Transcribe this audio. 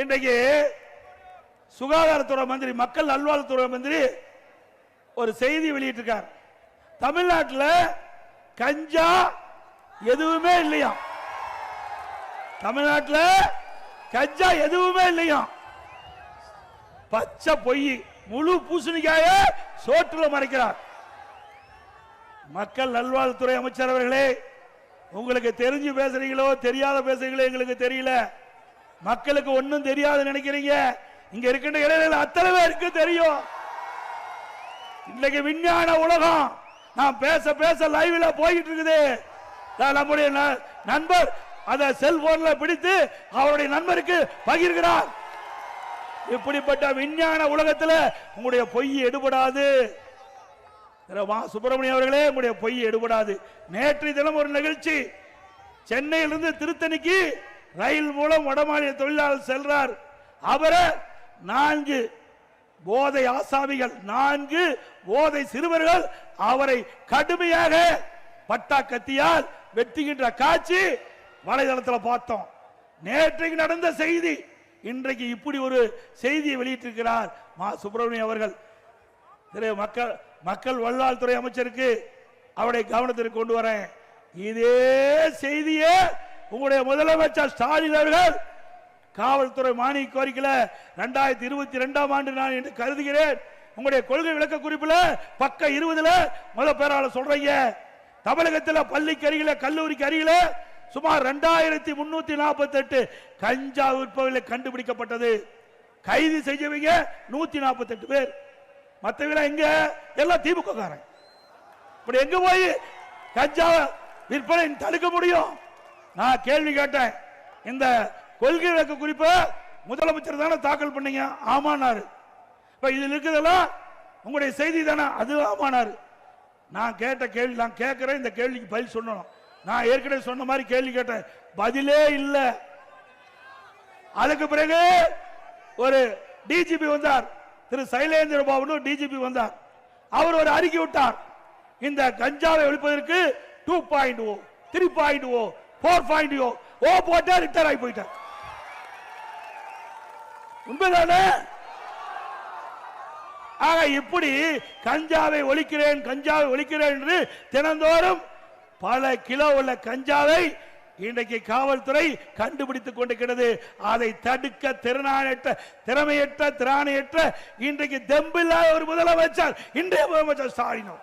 இன்றைக்கு சுகாதாரத்துறை மந்திரி, மக்கள் நல்வாழ்வுத்துறை மந்திரி ஒரு செய்தி வெளியிட்டிருக்கார். தமிழ்நாட்டில் கஞ்சா எதுவுமே இல்லையா, தமிழ்நாட்டில் கஞ்சா எதுவுமே இல்லையா, பச்சை பொய், முழு பூசணிக்காய சோற்றுல மறைக்கிறார். மக்கள் நல்வாழ்வுத்துறை அமைச்சர் அவர்களே, உங்களுக்கு தெரிஞ்சு பேசுறீங்களோ தெரியாத பேசுறீங்களோ எங்களுக்கு தெரியல. மக்களுக்கு ஒன்னும் தெரியாது நினைக்கிறீங்க. இங்க இருக்கின்ற இளைஞர்கள் அத்தனை பேருக்கு தெரியும். இன்னைக்கு விஞ்ஞான உலகம், நான் பேச பேச லைவ்ல போயிட்டு இருக்குது. நம்முடைய நண்பர் அதை செல்போன்ல பிடித்து அவருடைய நண்பருக்கு பகிர்கிறார். இப்படிப்பட்ட விஞ்ஞான உலகத்தில் உங்களுடைய பொய் எடுபடாது. சுப்பிரமணியம் அவர்களே, உங்களுடைய பொய் எடுபடாது. நேற்றைய தினம் ஒரு நிகழ்ச்சி, சென்னையிலிருந்து திருத்தணிக்கு ரயில் மூலம் வடமாநில தொழிலாளர் செல்றார். அவரை 4 போதை ஆசாமிகள், 4 போதை சிறுவர்கள் அவரை கடுமையாக பட்டா கத்தியால் வெட்டுகின்ற காட்சி வலைதளத்தில் பார்த்தோம். நேற்றைக்கு நடந்த செய்தி, இன்றைக்கு இப்படி ஒரு செய்தியை வெளியிட்டிருக்கிறார் மா சுப்பிரமணியம் அவர்கள். மக்கள் நல்வாழ்வுத்துறை அமைச்சருக்கு அவருடைய கவனத்திற்கு கொண்டு வரேன். இதே செய்தியே உங்களுடைய முதலமைச்சர் ஸ்டாலின் அவர்கள் காவல்துறை மானிய கோரிக்கையில் 2022ஆம் ஆண்டு நான் என்று கருதுகிறேன். உங்களுடைய கொள்கை விளக்க குறிப்பில் பக்கம் 20ல முதல் பேரால சொல்றீங்க, தமிழகத்தில் பள்ளிக்கு அருகில கல்லூரிக்கு அருகில சுமார் 2348 கஞ்சா விற்பவர்களை கண்டுபிடிக்கப்பட்டது. கைது செய்யவங்க 148 பேர். மற்றவங்க எங்க? எல்லாம் திமுக காரன். இப்படி எங்க போய் கஞ்சா விற்பனை தடுக்க முடியும்? நான் கேள்வி கேட்டேன். இந்த கொள்கை விளக்க குறிப்பு முதலமைச்சர் தானே தாக்கல் பண்ணீங்க? ஆமானாரு. இப்ப இதில் இருக்குதெல்லாம் உங்களுடைய செய்தி தானே? அது ஆமானாரு. நான் கேட்ட கேள்வி, நான் கேட்கிறேன், இந்த கேள்விக்கு பதில் சொல்லணும். நான் ஏற்கனவே சொன்ன மாதிரி கேள்வி கேட்டேன், பதிலே இல்லை. அதுக்கு பிறகு ஒரு டிஜிபி வந்தார், திரு சைலேந்திர பாபு டிஜிபி வந்தார். அவர் ஒரு அறிக்கை விட்டார், இந்த கஞ்சாவை ஒழிப்பதற்கு 2.0, 3.0, 4.0 போட்டா ரிட்டர் ஆகி போயிட்டார். உண்மைதானே? ஆக இப்படி கஞ்சாவை ஒழிக்கிறேன், கஞ்சாவை ஒழிக்கிறேன் என்று தினந்தோறும் பல கிலோ உள்ள கஞ்சாவை இன்றைக்கு காவல்துறை கண்டுபிடித்துக் கொண்டிருக்கிறது. அதை தடுக்க திறமையற்ற திராணியற்ற இன்றைக்கு தெம்பில்லாத ஒரு முதலமைச்சர் இன்றைய முதலமைச்சர் ஸ்டாலின்.